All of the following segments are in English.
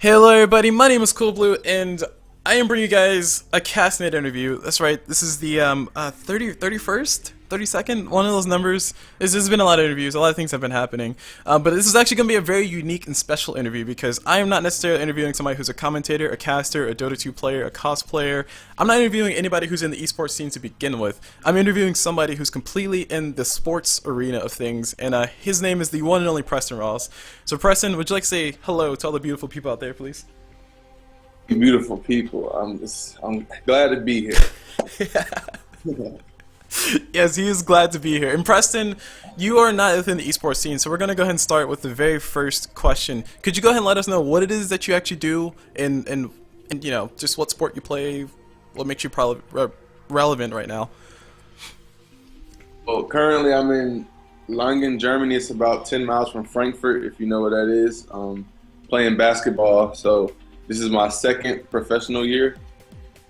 Hello everybody, my name is Cool Blue, and I am bringing you guys a CasNet interview. That's right, this is the 31st? 32nd? One of those numbers. There's been a lot of interviews, a lot of things have been happening. But this is actually going to be a very unique and special interview because I am not necessarily interviewing somebody who's a commentator, a caster, a Dota 2 player, a cosplayer. I'm not interviewing anybody who's in the esports scene to begin with. I'm interviewing somebody who's completely in the sports arena of things, and his name is the one and only Preston Ross. So Preston, would you like to say hello to all the beautiful people out there, please? Beautiful people. I'm glad to be here. Yes, he is glad to be here. And Preston, you are not within the esports scene, so we're going to go ahead and start with the very first question. Could you go ahead and let us know what it is that you actually do and you know, just what sport you play, what makes you relevant right now? Well, currently I'm in Langen, Germany. It's about 10 miles from Frankfurt, if you know what that is. Playing basketball. So this is my second professional year.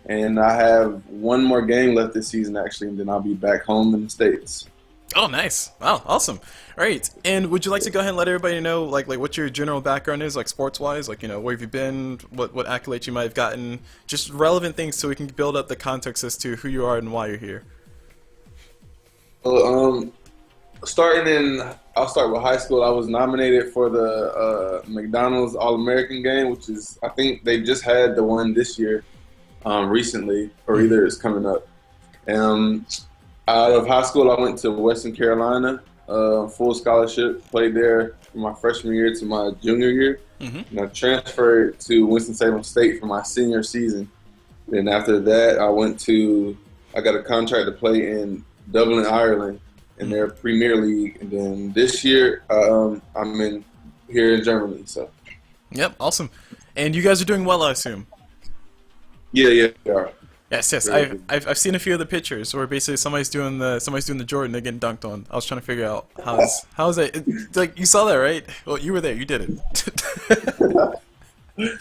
And I have one more game left this season, actually, and then I'll be back home in the States. Oh, nice. Wow, awesome. All right. And would you like to go ahead and let everybody know, like what your general background is, like sports-wise? Like, you know, where have you been, what accolades you might have gotten, just relevant things so we can build up the context as to who you are and why you're here. Well, I'll start with high school. I was nominated for the McDonald's All-American game, which is, I think they just had the one this year. Recently, or either it's coming up. Out of high school, I went to Western Carolina, full scholarship, played there from my freshman year to my junior year. And I transferred to Winston-Salem State for my senior season. Then after that, I got a contract to play in Dublin, Ireland, in their Premier League. And then this year, I'm here in Germany. So. Yep, awesome. And you guys are doing well, I assume. Yeah, they are. Yes. I've seen a few of the pictures where basically somebody's doing the Jordan, they're getting dunked on. I was trying to figure out how's that. Like, you saw that, right? Well, you were there, you did it.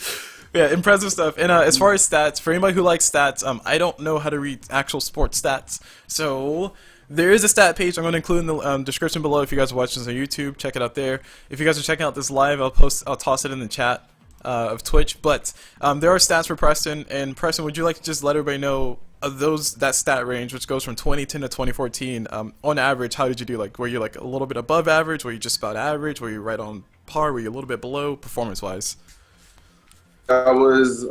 Yeah, impressive stuff. And as far as stats, for anybody who likes stats, I don't know how to read actual sports stats, so there is a stat page I'm going to include in the description below. If you guys are watching this on YouTube, check it out there. If you guys are checking out this live, I'll toss it in the chat of Twitch. But there are stats for Preston. And Preston, would you like to just let everybody know that stat range, which goes from 2010 to 2014? On average, how did you do? Like, were you like a little bit above average? Were you just about average? Were you right on par? Were you a little bit below, performance-wise? I was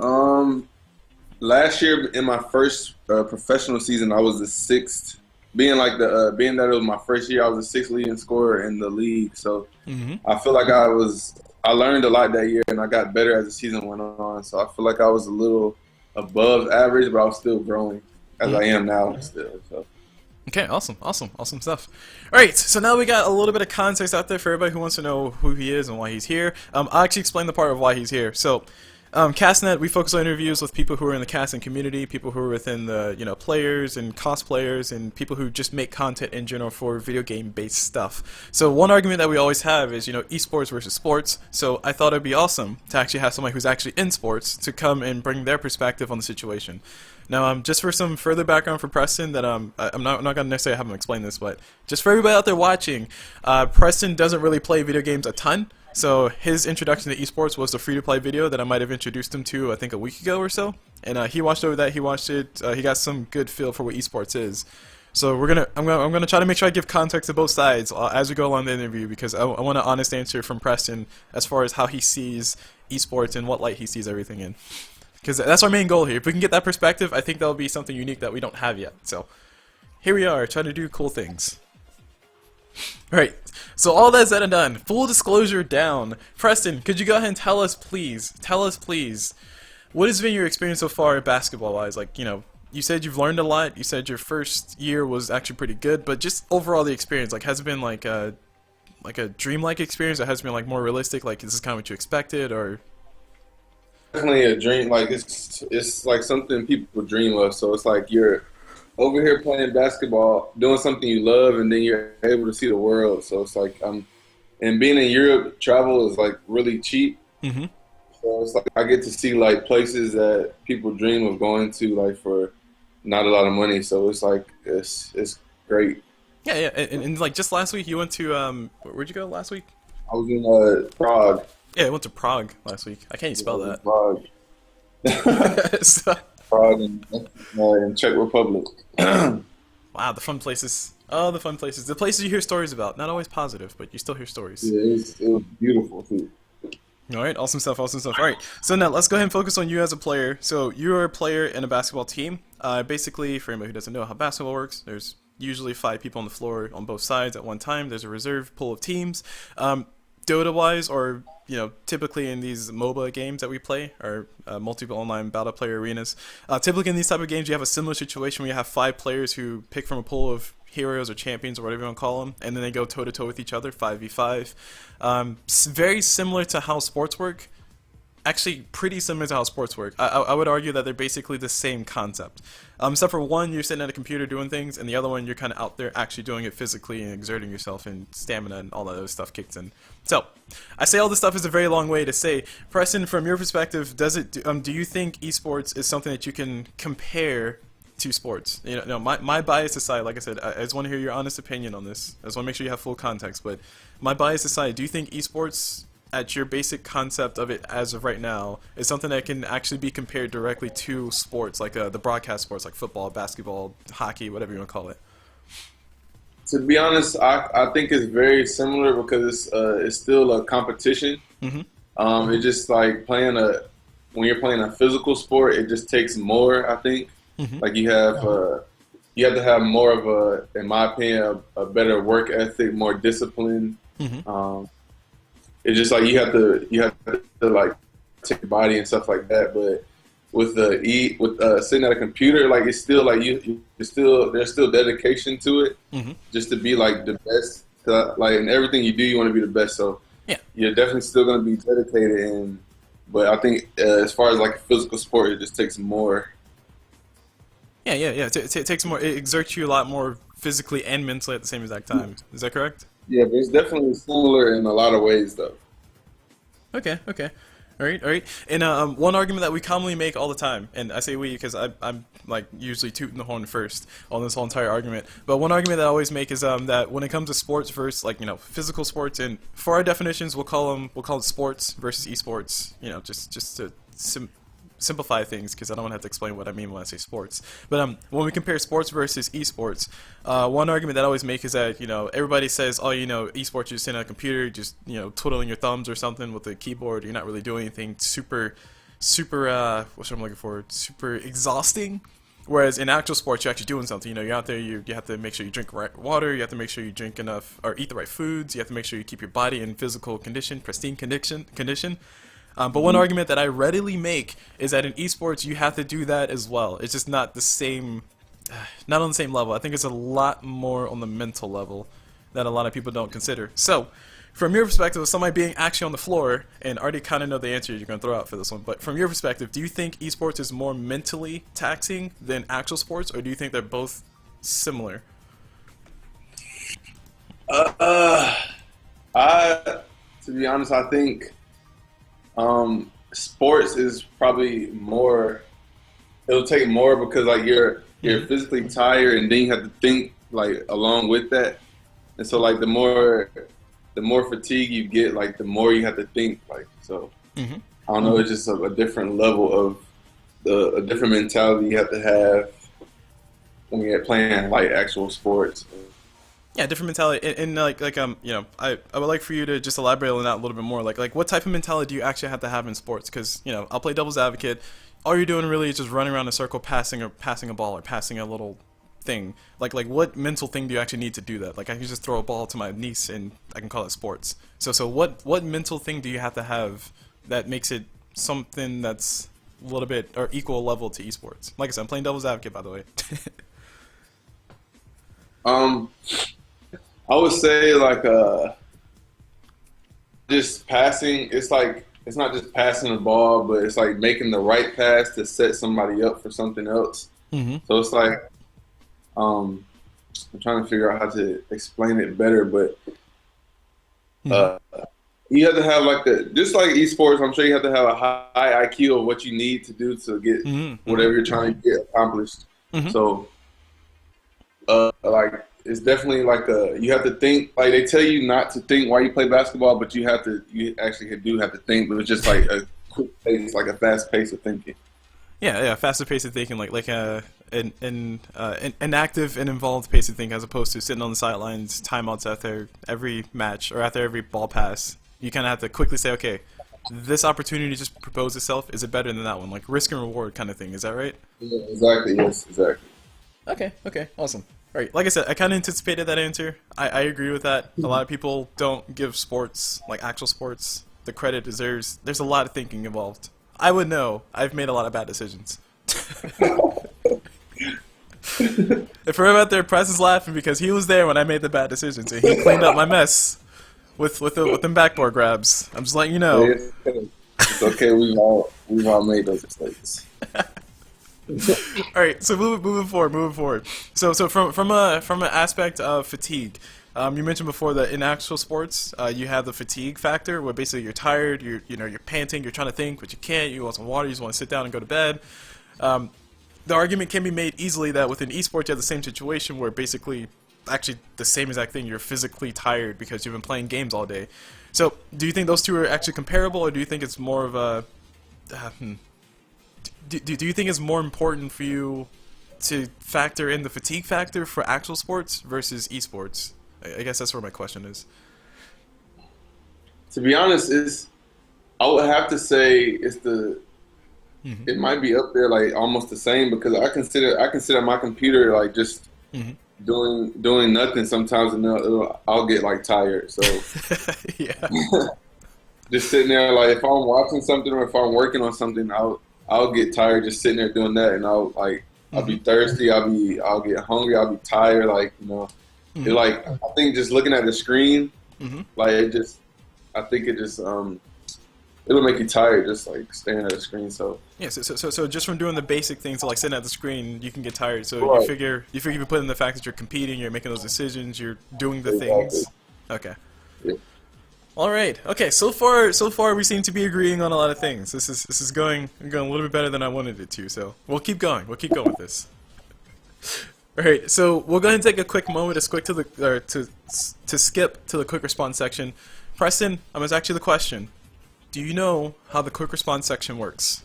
last year in my first professional season. I was the sixth, being that it was my first year. I was the sixth leading scorer in the league. So I feel like I learned a lot that year, and I got better as the season went on. So I feel like I was a little above average, but I was still growing as I am now still. So. Okay, awesome stuff. All right, so now we got a little bit of context out there for everybody who wants to know who he is and why he's here. I'll actually explain the part of why he's here. So, CasNet, we focus on interviews with people who are in the casting community, people who are within the, you know, players and cosplayers, and people who just make content in general for video game based stuff. So one argument that we always have is, you know, esports versus sports. So I thought it'd be awesome to actually have somebody who's actually in sports to come and bring their perspective on the situation. Now, just for some further background for Preston, that I'm not going to necessarily have him explain this, but just for everybody out there watching, Preston doesn't really play video games a ton. So his introduction to esports was the free-to-play video that I might have introduced him to, I think, a week ago or so. And he watched over that. He watched it. He got some good feel for what esports is. So I'm gonna try to make sure I give context to both sides as we go along the interview, because I want an honest answer from Preston as far as how he sees esports and what light he sees everything in. Because that's our main goal here. If we can get that perspective, I think that'll be something unique that we don't have yet. So here we are, trying to do cool things. Alright, so all that said and done, full disclosure down. Preston, could you go ahead and tell us please, what has been your experience so far basketball-wise? Like, you know, you said you've learned a lot, you said your first year was actually pretty good, but just overall the experience, like, has it been like a dreamlike experience, or has it been like more realistic, like this is kind of what you expected, or? Definitely a dream. Like it's like something people dream of. So it's like you're over here playing basketball, doing something you love, and then you're able to see the world. So it's like and being in Europe, travel is like really cheap. So it's like I get to see like places that people dream of going to, like for not a lot of money. So it's like it's great. Yeah. And like just last week you went to where'd you go last week? I was in Prague. Yeah, I went to Prague last week. I can't even spell that. Prague, So- Prague, and Czech Republic. wow, the fun places. Oh, the fun places. The places you hear stories about. Not always positive, but you still hear stories. Yeah, it was beautiful too. All right, awesome stuff, awesome stuff. All right, so now let's go ahead and focus on you as a player. So you're a player in a basketball team. Basically, for anybody who doesn't know how basketball works, there's usually 5 people on the floor on both sides at one time. There's a reserve pool of teams. Dota-wise, or typically in these MOBA games that we play, or multiple online battle player arenas, typically in these type of games, you have a similar situation where you have 5 players who pick from a pool of heroes or champions or whatever you want to call them, and then they go toe to toe with each other, 5v5. Very similar to how sports work. Actually, pretty similar to how sports work. I would argue that they're basically the same concept. Except for one, you're sitting at a computer doing things, and the other one, you're kind of out there actually doing it physically and exerting yourself, and stamina and all that other stuff kicks in. So, I say all this stuff is a very long way to say, Preston, from your perspective, do you think esports is something that you can compare to sports? No, my bias aside, like I said, I just want to hear your honest opinion on this. I just want to make sure you have full context, but my bias aside, do you think esports, at your basic concept of it as of right now, is something that can actually be compared directly to sports, like the broadcast sports, like football, basketball, hockey, whatever you want to call it? To be honest, I think it's very similar because it's still a competition. It's just like when you're playing a physical sport, it just takes more, I think. Like you have to have more of in my opinion, a better work ethic, more discipline. It's just like you have to like take your body and stuff like that. But with sitting at a computer, like it's still like there's still dedication to it, just to be like the best. Like in everything you do, you want to be the best. So yeah, you're definitely still going to be dedicated. But I think as far as like a physical sport, it just takes more. Yeah. It takes more. It exerts you a lot more physically and mentally at the same exact time. Is that correct? Yeah, but it's definitely similar in a lot of ways, though. Okay. All right. And one argument that we commonly make all the time, and I say we because I'm like usually tooting the horn first on this whole entire argument, but one argument that I always make is that when it comes to sports versus physical sports, and for our definitions we'll call it sports versus esports, just to simplify things, because I don't want to have to explain what I mean when I say sports. But when we compare sports versus esports, one argument that I always make is that everybody says, oh, esports, you're sitting at a computer, just twiddling your thumbs or something with a keyboard. You're not really doing anything super what's what I'm looking for? Super exhausting. Whereas in actual sports, you're actually doing something. You're out there. You have to make sure you drink right water. You have to make sure you drink enough or eat the right foods. You have to make sure you keep your body in physical condition, pristine condition. But one argument that I readily make is that in esports you have to do that as well. It's just not the same, not on the same level. I think it's a lot more on the mental level that a lot of people don't consider. So, from your perspective of somebody being actually on the floor, and I already kind of know the answer you're going to throw out for this one, but from your perspective, do you think esports is more mentally taxing than actual sports, or do you think they're both similar? To be honest, I think sports is probably more. It'll take more because like you're physically tired, and then you have to think like along with that, and so like the more fatigue you get, like the more you have to think. Like so, I don't know. It's just a different level of a different mentality you have to have when you're playing like actual sports. Yeah, different mentality, and I would like for you to just elaborate on that a little bit more. Like what type of mentality do you actually have to have in sports? Because I'll play devil's advocate. All you're doing really is just running around in a circle, passing a ball or passing a little thing. Like what mental thing do you actually need to do that? Like I can just throw a ball to my niece and I can call it sports. So what mental thing do you have to have that makes it something that's a little bit or equal level to esports? Like I said, I'm playing devil's advocate, by the way. I would say like just passing. It's like it's not just passing the ball, but it's like making the right pass to set somebody up for something else. So it's like I'm trying to figure out how to explain it better, but you have to have like just like esports. I'm sure you have to have a high IQ of what you need to do to get whatever you're trying to get accomplished. So like it's definitely like you have to think. Like they tell you not to think while you play basketball, but you actually do have to think. But it's just like a quick pace, like a fast pace of thinking. Yeah, faster pace of thinking, like an active and involved pace of thinking, as opposed to sitting on the sidelines, timeouts after every match or after every ball pass. You kind of have to quickly say, okay, this opportunity just proposed itself. Is it better than that one? Like risk and reward kind of thing. Is that right? Yeah, exactly. Yes, exactly. Okay, awesome. All right, like I said, I kind of anticipated that answer. I agree with that. A lot of people don't give sports, like actual sports, the credit it deserves. There's a lot of thinking involved. I would know. I've made a lot of bad decisions. If we're out there, Press is laughing because he was there when I made the bad decisions and he cleaned up my mess with them backboard grabs. I'm just letting you know. It's okay. We've all made those mistakes. All right, so moving forward. So from an aspect of fatigue, you mentioned before that in actual sports, you have the fatigue factor, where basically you're tired, you're panting, you're trying to think, but you can't. You want some water, you just want to sit down and go to bed. The argument can be made easily that within esports you have the same situation where basically, actually the same exact thing, you're physically tired because you've been playing games all day. So, do you think those two are actually comparable, or do you think it's more of a do you think it's more important for you to factor in the fatigue factor for actual sports versus esports? I guess that's where my question is. To be honest, I would have to say it's it might be up there like almost the same, because I consider my computer like just doing nothing sometimes, and I'll get like tired. So Yeah. just sitting there, like if I'm watching something or if I'm working on something, I'll get tired just sitting there doing that, and I'll be thirsty, I'll get hungry, I'll be tired, like it, like I think just looking at the screen, like I think it just it'll make you tired just like staring at the screen. So yeah, so just from doing the basic things, so like sitting at the screen, you can get tired. So right. you figure if you put in the fact that you're competing, you're making those decisions, you're doing the things. Okay. Yeah. All right. Okay. So far, we seem to be agreeing on a lot of things. This is going a little bit better than I wanted it to. So we'll keep going. We'll keep going with this. All right. So we'll go ahead and take a quick moment to skip to the quick response section. Preston, I'm going to ask you the question. Do you know how the quick response section works?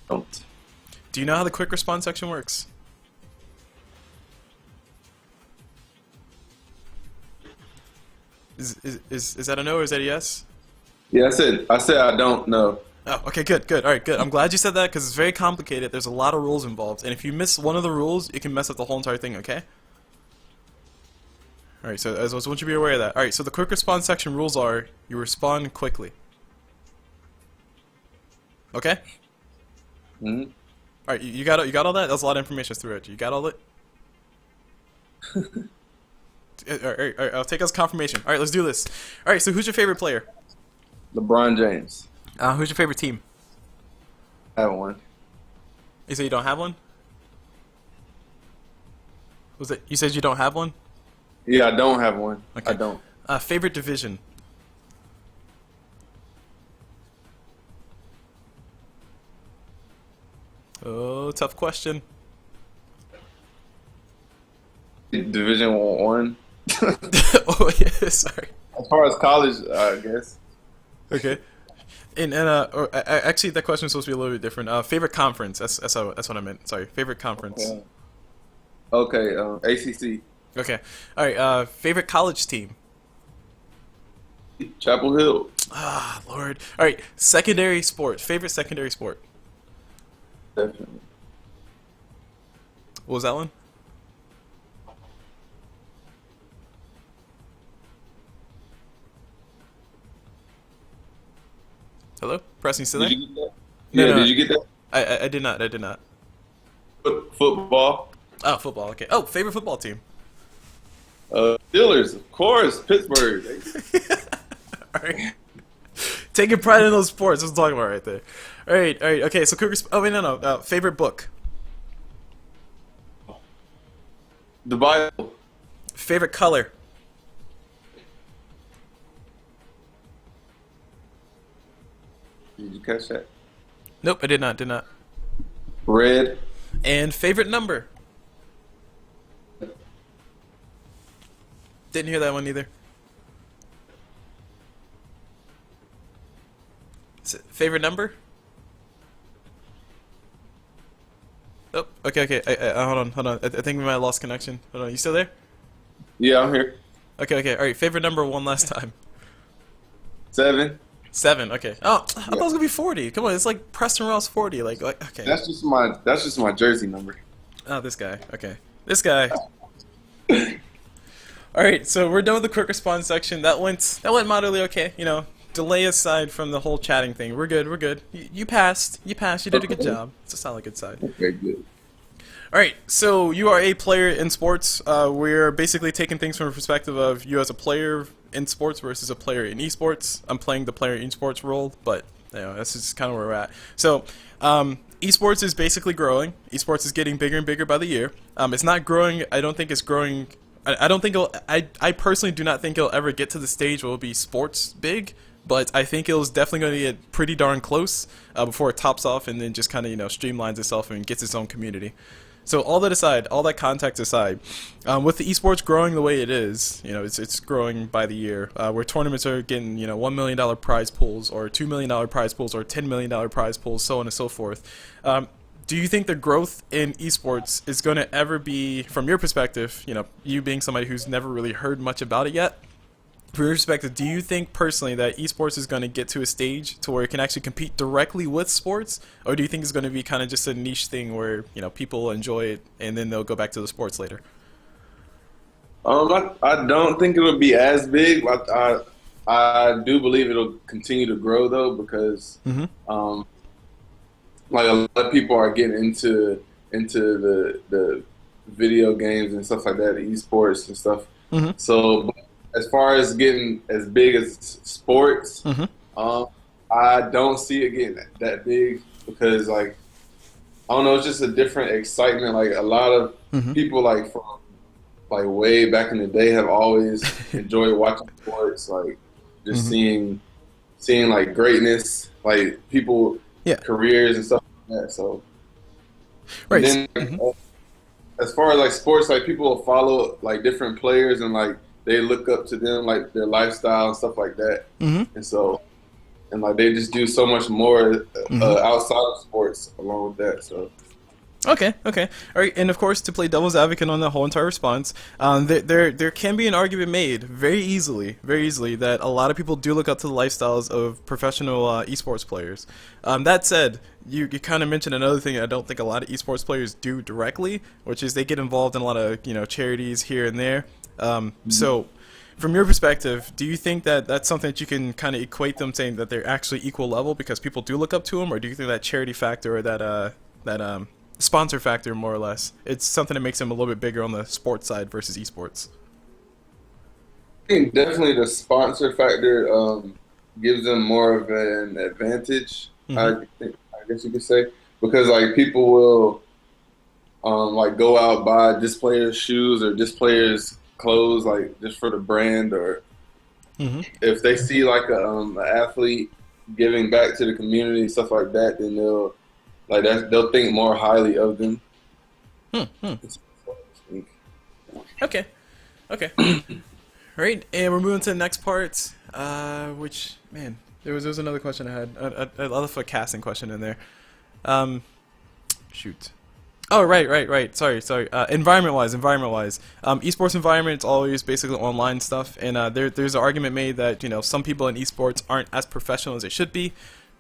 Don't. Do you know how the quick response section works? Is that a no or is that a yes? Yeah, I said I don't know. Oh, okay, good. All right, good. I'm glad you said that because it's very complicated. There's a lot of rules involved, and if you miss one of the rules, it can mess up the whole entire thing. Okay. All right, so I just want you to be aware of that. All right, so the quick response section rules are: you respond quickly. Okay. Mm-hmm. All right, you got all that. That's a lot of information through it. You got all it. All right, I'll take as confirmation. All right, let's do this. All right, so who's your favorite player? LeBron James. Who's your favorite team? I have one. You said you don't have one? Was it? You said you don't have one? Yeah, I don't have one. Okay. I don't. Favorite division? Oh, tough question. Division one. Oh yeah, sorry. As far as college, I guess. Okay. Actually, that question is supposed to be a little bit different. Favorite conference? That's what I meant. Sorry, favorite conference. Okay. ACC. Okay. All right. Favorite college team? Chapel Hill. Ah, Lord. All right. Secondary sport. Favorite secondary sport? Definitely. What was that one? Hello? Preston, you still there? Did you get that? No, Yeah, no, did you get that? I did not. I did not. Football. Oh, football. Okay. Oh, favorite football team? Steelers, of course. Pittsburgh. All right. Taking pride in those sports. That's what I'm talking about right there. All right. Okay, so quick oh, wait, no. Favorite book? The Bible. Favorite color? Did you catch that? Nope, I did not. Red. And favorite number? Didn't hear that one either. Favorite number? Oh, okay. Hold on. I think we might have lost connection. Hold on, you still there? Yeah, I'm here. Okay. All right, favorite number one last time. 7. 7. Okay. Oh, I thought it was gonna be 40. Come on, it's like Preston Ross 40. Like okay. That's just my jersey number. Oh, this guy. Okay, this guy. All right, so we're done with the quick response section. That went moderately okay. You know, delay aside from the whole chatting thing, we're good. You passed. You did a good job. It's a solid good side. Okay, good. All right, so you are a player in sports. We're basically taking things from a perspective of you as a player in sports versus a player in esports. I'm playing the player in esports role, but you know, that's just kind of where we're at. So, esports is basically growing. Esports is getting bigger and bigger by the year. It's not growing. I don't think it's growing. I don't think it'll. I personally do not think it'll ever get to the stage where it'll be sports big. But I think it was definitely going to get pretty darn close before it tops off and then just kind of, you know, streamlines itself and gets its own community. So all that aside, all that context aside, with the esports growing the way it is, you know, it's growing by the year, where tournaments are getting, you know, $1 million prize pools or $2 million prize pools or $10 million prize pools, so on and so forth. Do you think the growth in esports is going to ever be, from your perspective, you know, you being somebody who's never really heard much about it yet, from your perspective, do you think personally that esports is going to get to a stage to where it can actually compete directly with sports, or do you think it's going to be kind of just a niche thing where, you know, people enjoy it and then they'll go back to the sports later? I don't think it'll be as big. I do believe it'll continue to grow though, because like a lot of people are getting into the video games and stuff like that, the esports and stuff. So as far as getting as big as sports, I don't see it getting that big because, like, I don't know, it's just a different excitement. Like, a lot of people, like, from, like, way back in the day have always enjoyed watching sports, like, just seeing, like, greatness, like, people, careers and stuff like that, so. Right. And then, as far as, like, sports, like, people will follow, like, different players and, like, they look up to them, like their lifestyle and stuff like that. And so, and like they just do so much more outside of sports along with that. So. Okay. All right, and of course, to play devil's advocate on the whole entire response, there can be an argument made very easily that a lot of people do look up to the lifestyles of professional esports players. That said, you kind of mentioned another thing I don't think a lot of esports players do directly, which is they get involved in a lot of, you know, charities here and there. So, from your perspective, do you think that that's something that you can kind of equate them saying that they're actually equal level because people do look up to them, or do you think that charity factor or that sponsor factor, more or less, it's something that makes them a little bit bigger on the sports side versus esports? I think definitely the sponsor factor gives them more of an advantage. I guess you could say, because like people will like go out buy this player's shoes or this player's clothes, like just for the brand, or if they see like an athlete giving back to the community, stuff like that, then they'll think more highly of them. Okay. Right, and we're moving to the next part, which, man, there was another question I had. I left a casting question in there. Shoot. Oh, right. Sorry. Environment-wise, esports environment, it's always basically online stuff, and there's an argument made that, you know, some people in esports aren't as professional as they should be.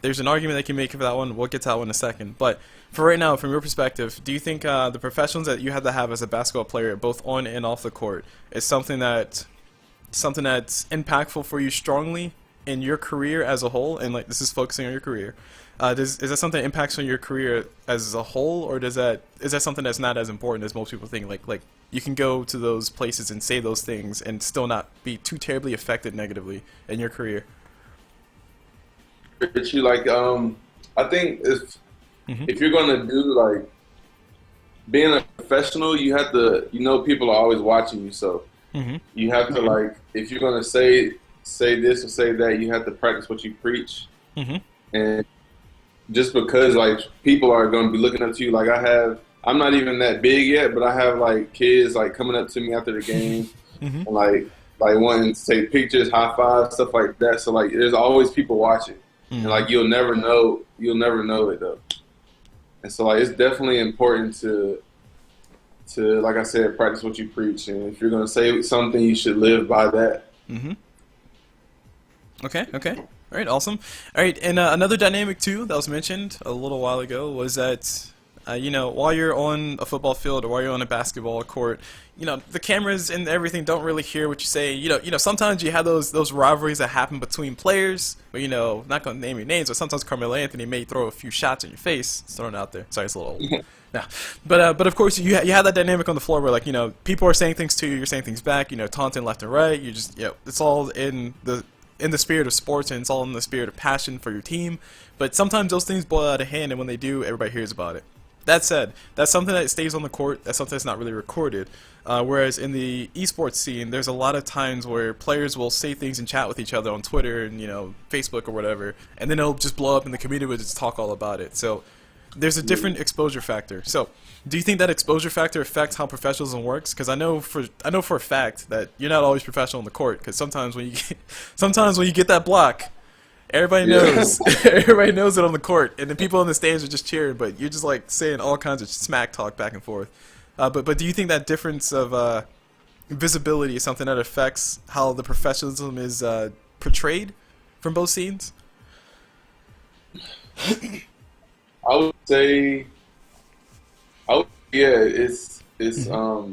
There's an argument they can make for that one. We'll get to that one in a second. But for right now, from your perspective, do you think the professionals that you have to have as a basketball player, both on and off the court, is something that's impactful for you strongly in your career as a whole? And like, this is focusing on your career. Is that something that impacts on your career as a whole, or is that something that's not as important as most people think? Like you can go to those places and say those things and still not be too terribly affected negatively in your career. You like, I think if you're gonna do like being a professional, you have to, you know, people are always watching you, so you have to like, if you're gonna say this or say that, you have to practice what you preach. And just because like people are gonna be looking up to you, like I'm not even that big yet, but I have like kids like coming up to me after the game, and like like wanting to take pictures, high five, stuff like that. So like there's always people watching, and like you'll never know it though. And so like it's definitely important to like I said, practice what you preach, and if you're gonna say something, you should live by that. Okay. All right, awesome. All right, and another dynamic too that was mentioned a little while ago was that, you know, while you're on a football field or while you're on a basketball court, you know, the cameras and everything don't really hear what you say. You know, sometimes you have those rivalries that happen between players. But, you know, not gonna name your names, but sometimes Carmelo Anthony may throw a few shots in your face. It's thrown out there. Sorry, it's a little old. No, but of course you have that dynamic on the floor where, like, you know, people are saying things to you, you're saying things back. You know, taunting left and right. You just, you know, it's all in the spirit of sports, and it's all in the spirit of passion for your team. But sometimes those things boil out of hand, and when they do, everybody hears about it. That said, that's something that stays on the court. That's something that's not really recorded. Whereas in the esports scene, there's a lot of times where players will say things and chat with each other on Twitter and, you know, Facebook or whatever, and then it'll just blow up, and the community will just talk all about it. So there's a different exposure factor. So do you think that exposure factor affects how professionalism works? Because I know for a fact that you're not always professional on the court. Because sometimes when you get that block, everybody knows. Everybody knows it on the court, and the people on the stage are just cheering. But you're just like saying all kinds of smack talk back and forth. But do you think that difference of visibility is something that affects how the professionalism is portrayed from both scenes? I would say, yeah, it's yeah,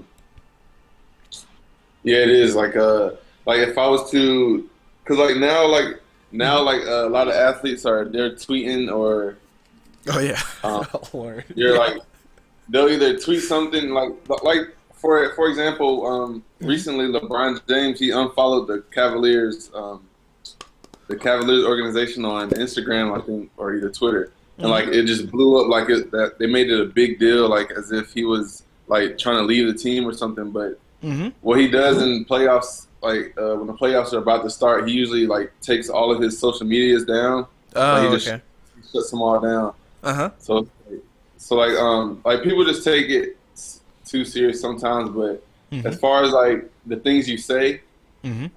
it is like if I was to, cause like now a lot of athletes they're tweeting or Oh yeah, you're like they'll either tweet something like for example, recently LeBron James, he unfollowed the Cavaliers organization on Instagram, I think, or either Twitter. And like it just blew up, like that they made it a big deal, like as if he was like trying to leave the team or something. But what he does in playoffs, like when the playoffs are about to start, he usually like takes all of his social medias down. Oh, he shuts them all down. So like people just take it too serious sometimes. But as far as like the things you say, And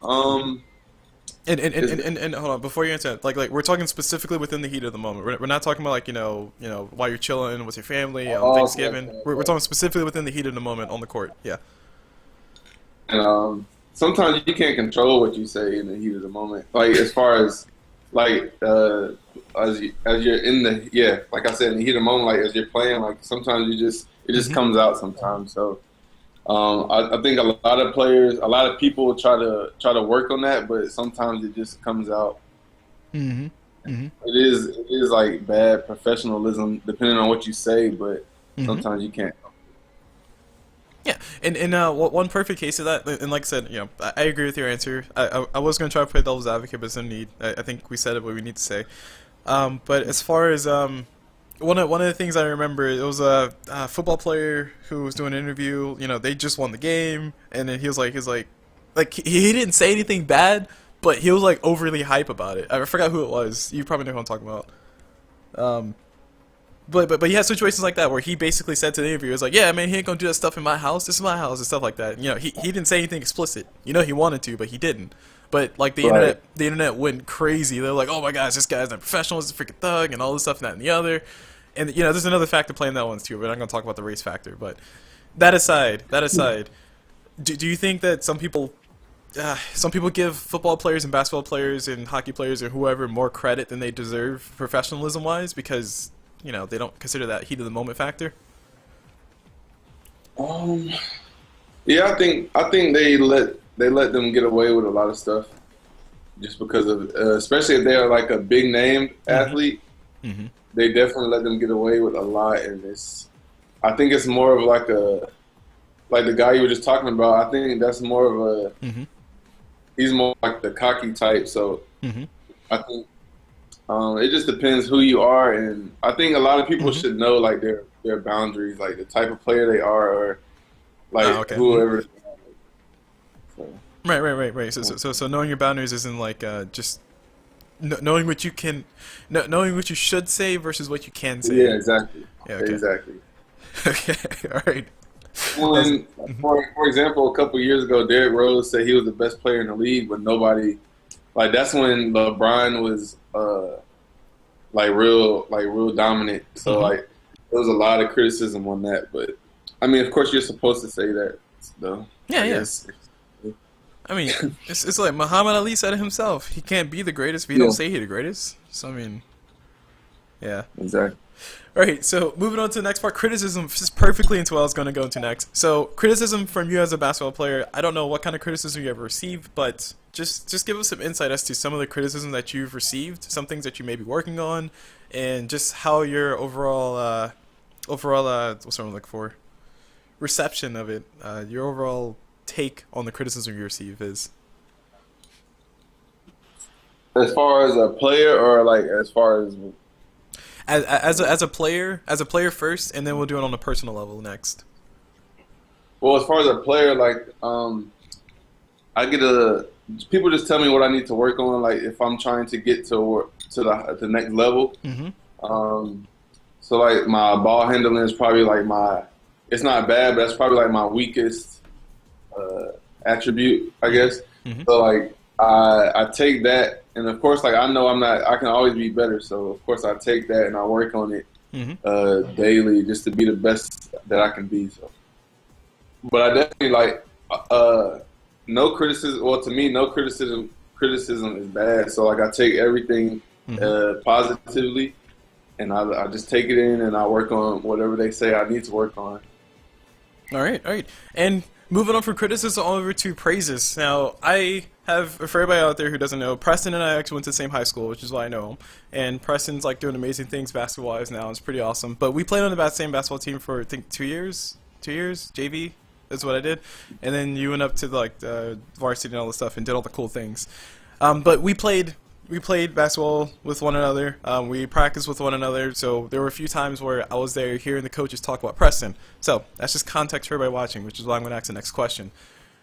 hold on, before you answer that, like we're talking specifically within the heat of the moment. We're not talking about like you know while you're chilling with your family on Thanksgiving. Okay. We're talking specifically within the heat of the moment on the court. Yeah. And sometimes you can't control what you say in the heat of the moment. Like as far as like as you're in the like I said, in the heat of the moment, like as you're playing, like sometimes it just comes out sometimes. So. I think a lot of players, a lot of people try to work on that, but sometimes it just comes out. It is like bad professionalism, depending on what you say, but sometimes you can't. Yeah, and one perfect case of that, and like I said, you know, I agree with your answer. I was going to try to play devil's advocate, but there's no need. I think we said what we need to say. But as far as one of the things I remember, it was a football player who was doing an interview. You know, they just won the game, and then he was like he didn't say anything bad, but he was like overly hype about it. I forgot who it was. You probably know who I'm talking about. But he had situations like that where he basically said to the interviewer, "It's like, yeah, man, he ain't gonna do that stuff in my house. This is my house," and stuff like that. You know, he didn't say anything explicit. You know, he wanted to, but he didn't. But like the internet went crazy. They're like, "Oh my gosh, this guy's not professional. He's a freaking thug," and all this stuff, and that, and the other. And you know, there's another factor playing that one too. We're not gonna talk about the race factor, but that aside, do you think that some people give football players and basketball players and hockey players or whoever more credit than they deserve professionalism wise because you know they don't consider that heat of the moment factor? Yeah, I think they let them get away with a lot of stuff just because of especially if they're like a big name athlete. They definitely let them get away with a lot, and I think it's more of like the guy you were just talking about. I think that's more of a he's more like the cocky type. So I think it just depends who you are, and I think a lot of people should know like their boundaries, like the type of player they are, or like whoever. So. Right. So knowing your boundaries isn't like just. Knowing what you can, knowing what you should say versus what you can say. Yeah, exactly. Yeah, okay. Exactly. Okay, all right. When, for example, a couple years ago, Derrick Rose said he was the best player in the league, but nobody like that's when LeBron was real dominant. So like there was a lot of criticism on that, but I mean, of course, you're supposed to say that though. Yeah, I yeah. guess. I mean, it's like Muhammad Ali said it himself. He can't be the greatest if he don't say he's the greatest. So I mean, yeah. Exactly. All right, so moving on to the next part, criticism fits perfectly into what I was going to go into next. So criticism from you as a basketball player, I don't know what kind of criticism you ever received, but just give us some insight as to some of the criticism that you've received, some things that you may be working on, and just how your overall what's what I'm looking for, reception of it, your overall take on the criticism you receive is. As far as a player, or like as far as As a player first, and then we'll do it on a personal level next. well, as far as a player, like I get people just tell me what I need to work on. Like if I'm trying to get to the next level. So like my ball handling is probably like it's not bad, but that's probably like my weakest attribute, I guess. So like I take that, and of course, like I know I can always be better. So of course I take that and I work on it daily just to be the best that I can be. So, but I definitely like no criticism. Well, to me, no criticism is bad. So like I take everything positively, and I just take it in and I work on whatever they say I need to work on. All right. And moving on from criticism over to praises. Now, I have, for everybody out there who doesn't know, Preston and I actually went to the same high school, which is why I know him. And Preston's like doing amazing things basketball-wise now. It's pretty awesome. But we played on the same basketball team for, I think, 2 years? 2 years? JV? That's what I did. And then you went up to like varsity and all this stuff and did all the cool things. But we played basketball with one another. We practiced with one another. So there were a few times where I was there hearing the coaches talk about Preston. So that's just context for everybody watching, which is why I'm going to ask the next question.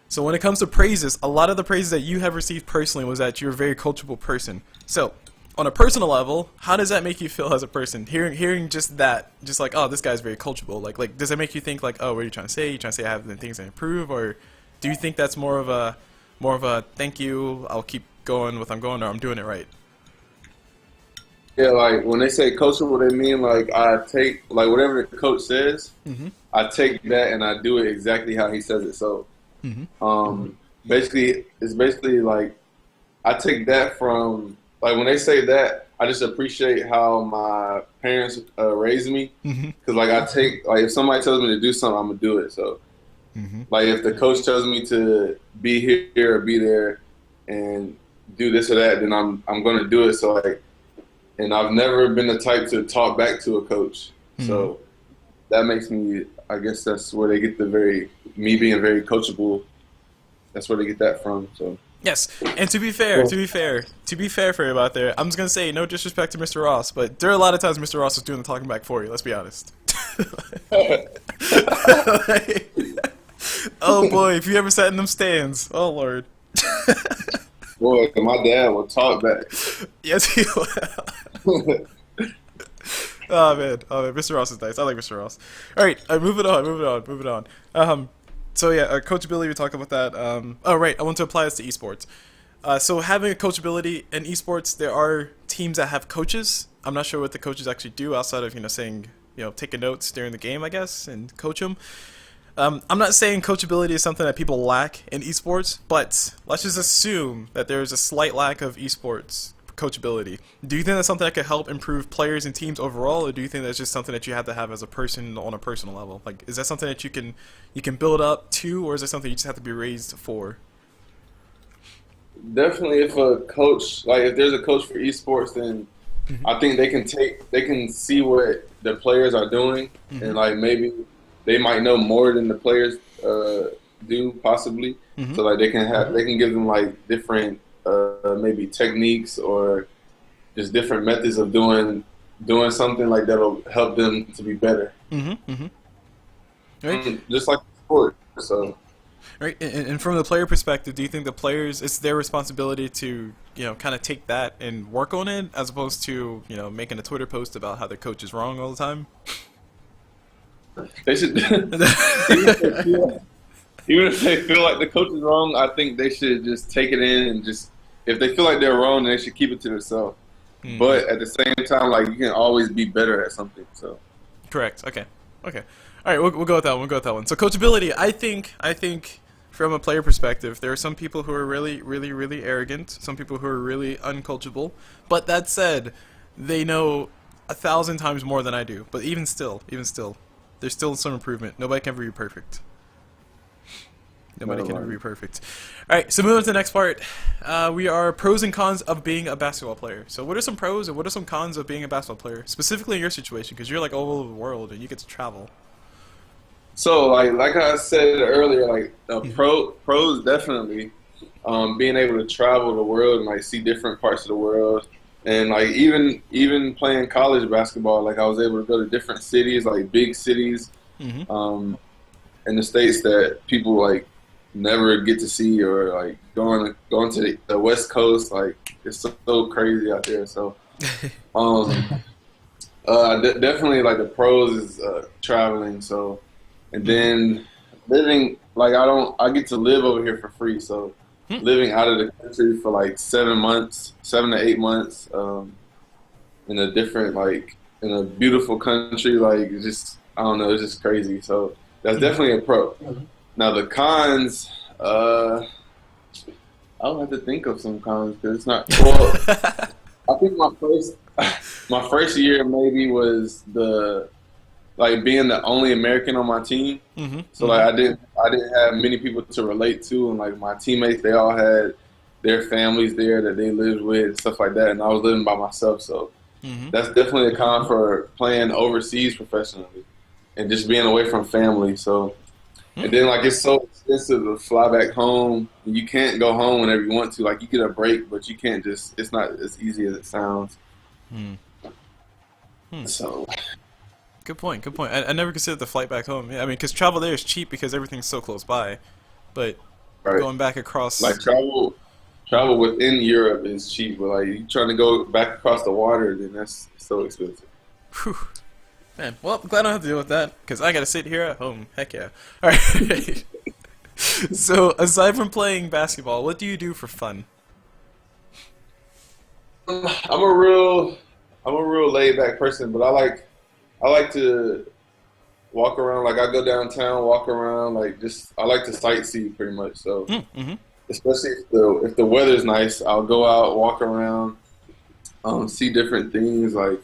So when it comes to praises, a lot of the praises that you have received personally was that you're a very coachable person. So on a personal level, how does that make you feel as a person? Hearing just that, just like, oh, this guy's very coachable. Like does it make you think like, oh, what are you trying to say? You trying to say I have things to improve, or do you think that's more of a thank you, I'll keep going with I'm going, or I'm doing it right? Yeah, like when they say coachable, they mean like I take like whatever the coach says, I take that and I do it exactly how he says it. So, basically, it's basically like I take that from like when they say that, I just appreciate how my parents raised me, because like I take like if somebody tells me to do something, I'm gonna do it. So, like if the coach tells me to be here or be there and do this or that, then I'm gonna do it. So like. And I've never been the type to talk back to a coach. So that makes me, I guess that's where they get me being very coachable. That's where they get that from. So yes, and to be fair for you out there, I'm just gonna say no disrespect to Mr. Ross, but there are a lot of times Mr. Ross was doing the talking back for you. Let's be honest. Oh boy, if you ever sat in them stands, oh lord. Boy, my dad will talk back. Yes, he will. Oh man, Mr. Ross is nice. I like Mr. Ross. All right, moving on. So yeah, coachability. We talked about that. Oh right, I want to apply this to esports. So having a coachability in esports, there are teams that have coaches. I'm not sure what the coaches actually do outside of saying taking notes during the game, I guess, and coach them. I'm not saying coachability is something that people lack in esports, but let's just assume that there's a slight lack of esports coachability. Do you think that's something that could help improve players and teams overall, or do you think that's just something that you have to have as a person on a personal level? Like, is that something that you can build up to, or is it something you just have to be raised for? Definitely, if there's a coach for esports, then I think they can see what the players are doing, and like maybe they might know more than the players do possibly. So like they can give them like different maybe techniques or just different methods of doing something like that'll help them to be better. Right. Just like sport. So. Right, and from the player perspective, do you think the players, it's their responsibility to kind of take that and work on it, as opposed to making a Twitter post about how their coach is wrong all the time? They should. Even if they feel like the coach is wrong, I think they should just take it in and just. If they feel like they're wrong, they should keep it to themselves. But at the same time, like you can always be better at something. So. Correct. Okay. Okay. All right. We'll go with that one. We'll go with that one. So coachability. I think from a player perspective, there are some people who are really, really, really arrogant. Some people who are really uncoachable. But that said, they know 1,000 times more than I do. But even still, there's still some improvement. Nobody can ever be perfect. Nobody can ever be perfect. All right, so moving on to the next part. We are pros and cons of being a basketball player. So what are some pros and what are some cons of being a basketball player? Specifically in your situation, because you're like all over the world and you get to travel. So like I said earlier, like pros definitely being able to travel the world and like see different parts of the world. And like even playing college basketball, like I was able to go to different cities, like big cities, in the States that people like never get to see, or like going to the West Coast, like it's so crazy out there. So definitely like the pros is traveling. So and then living, like I get to live over here for free. So living out of the country for like 7 to 8 months, in a different, like in a beautiful country, like it's just, I don't know, it's just crazy. So that's definitely a pro. Now the cons, I'll have to think of some cons because it's not. Well, I think my first year maybe was being the only American on my team. So like I didn't have many people to relate to, and like my teammates, they all had their families there that they lived with and stuff like that, and I was living by myself. So that's definitely a con for playing overseas professionally and just being away from family. So. And then, like, it's so expensive to fly back home. And you can't go home whenever you want to. Like, you get a break, but you can't just – it's not as easy as it sounds. So. Good point. Good point. I never considered the flight back home. Yeah, I mean, because travel there is cheap because everything's so close by. But going back across – like, travel within Europe is cheap. But, like, you trying to go back across the water, then that's so expensive. Whew. Man, well, I'm glad I don't have to deal with that, because I gotta sit here at home. Heck yeah. Alright. So, aside from playing basketball, what do you do for fun? I'm a real laid back person, but I like to walk around. Like I go downtown, walk around, like I like to sightsee pretty much. So especially if the weather's nice, I'll go out, walk around, see different things. Like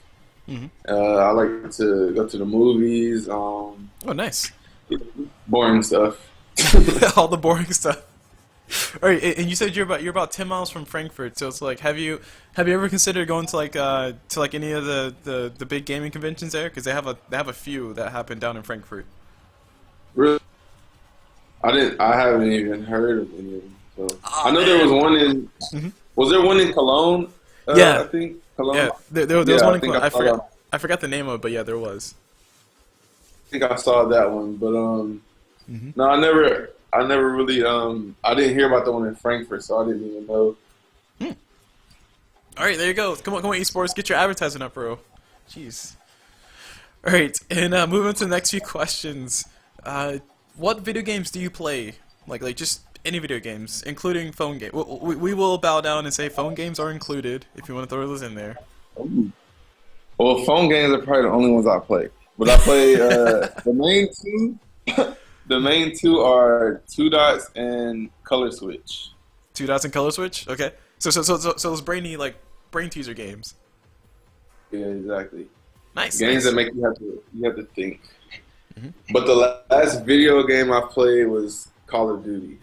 I like to go to the movies. Oh, nice. Boring stuff. All the boring stuff. All right, and you said you're about 10 miles from Frankfurt, so it's like, have you ever considered going to like any of the big gaming conventions there? Because they have a few that happen down in Frankfurt. Really? I haven't even heard of any of them. So. I know there was one in. Was there one in Cologne? Yeah, I think Cologne. Yeah, there was one in Cologne. I forgot the name of it, but yeah, there was. I think I saw that one, but no, I never really I didn't hear about the one in Frankfurt, so I didn't even know. All right, there you go. Come on, esports, get your advertising up, bro. Jeez. All right, and moving on to the next few questions. What video games do you play? Like just any video games, including phone games. We will bow down and say phone games are included if you want to throw those in there. Well, phone games are probably the only ones I play. But I play the main two. The main two are Two Dots and Color Switch. Two Dots and Color Switch. Okay. So those brain teaser games. Yeah, exactly. Nice. Games that make you have to think. But the last video game I played was Call of Duty.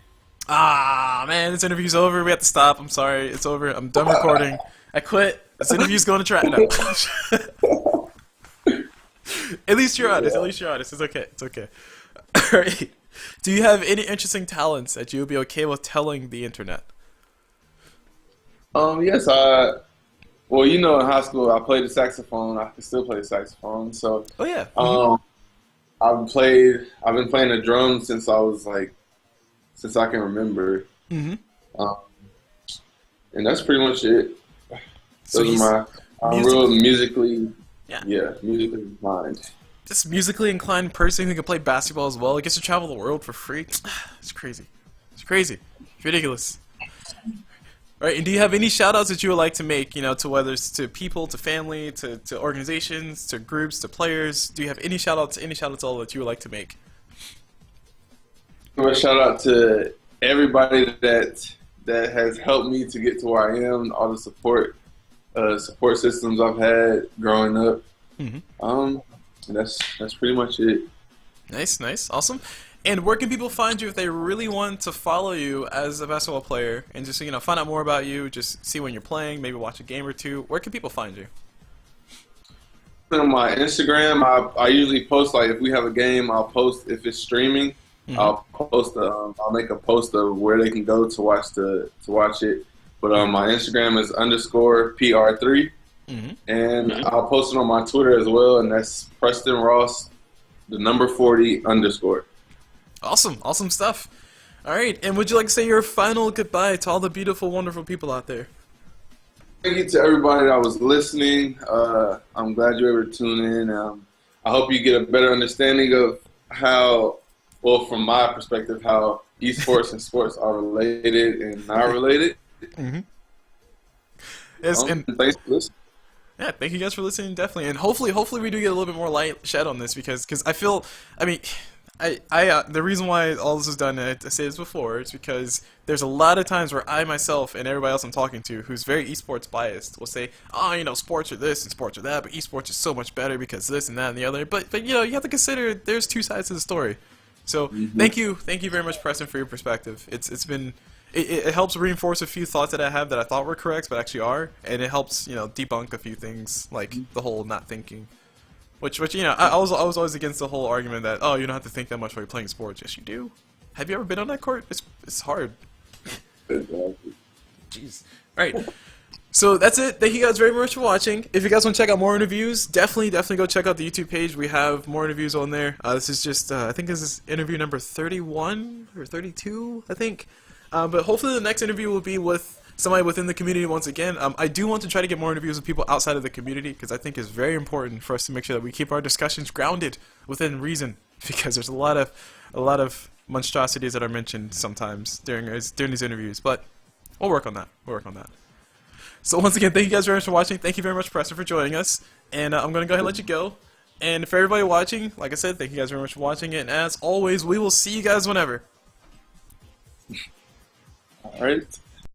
Ah, man, this interview's over. We have to stop. I'm sorry. It's over. I'm done recording. I quit. This interview's going to track now. At least you're honest. At least you're honest. It's okay. It's okay. All right. Do you have any interesting talents that you would be okay with telling the internet? Yes. Well, you know, in high school, I played the saxophone. I can still play the saxophone. So. Oh yeah. I've been playing the drums since I can remember. And that's pretty much it. Those are my real musically. Yeah, musically inclined. this musically inclined person who can play basketball as well. He gets to travel the world for free. It's crazy. It's crazy. It's ridiculous. All right, and do you have any shout-outs that you would like to make, you know, to whether it's to people, to family, to organizations, to groups, to players? Do you have any shout-outs all that you would like to make? A shout out to everybody that has helped me to get to where I am, all the support systems I've had growing up. That's pretty much it. Nice, awesome. And where can people find you if they really want to follow you as a basketball player and just, you know, find out more about you, just see when you're playing, maybe watch a game or two? Where can people find you? On my Instagram, I usually post, like, if we have a game, I'll post if it's streaming. I'll post. I'll make a post of where they can go to watch it. But my Instagram is _PR3, and I'll post it on my Twitter as well, and that's Preston Ross, the number 40 _. Awesome stuff. All right, and would you like to say your final goodbye to all the beautiful, wonderful people out there? Thank you to everybody that was listening. I'm glad you were able to tune in. I hope you get a better understanding of how, well, from my perspective, how esports and sports are related and not related. Yes, and thanks for listening. Yeah, thank you guys for listening, definitely, and hopefully we do get a little bit more light shed on this because I feel, I mean, the reason why all this is done, and I say this before, is because there's a lot of times where I myself and everybody else I'm talking to who's very esports biased will say, oh, you know, sports are this and sports are that, but esports is so much better because this and that and the other. But you know, you have to consider there's two sides to the story. So thank you very much, Preston, for your perspective. It helps reinforce a few thoughts that I have that I thought were correct but actually are, and it helps, you know, debunk a few things like the whole not thinking. Which you know, I was always against the whole argument that, oh, you don't have to think that much while you're playing sports. Yes, you do. Have you ever been on that court? It's hard. Jeez. All right. So that's it. Thank you guys very much for watching. If you guys want to check out more interviews, definitely go check out the YouTube page. We have more interviews on there. This is just, I think this is interview number 31 or 32, I think. But hopefully the next interview will be with somebody within the community once again. I do want to try to get more interviews with people outside of the community because I think it's very important for us to make sure that we keep our discussions grounded within reason, because there's a lot of monstrosities that are mentioned sometimes during these interviews. But we'll work on that. So once again, thank you guys very much for watching. Thank you very much, Preston, for joining us. And I'm going to go ahead and let you go. And for everybody watching, like I said, thank you guys very much for watching it. And as always, we will see you guys whenever. All right.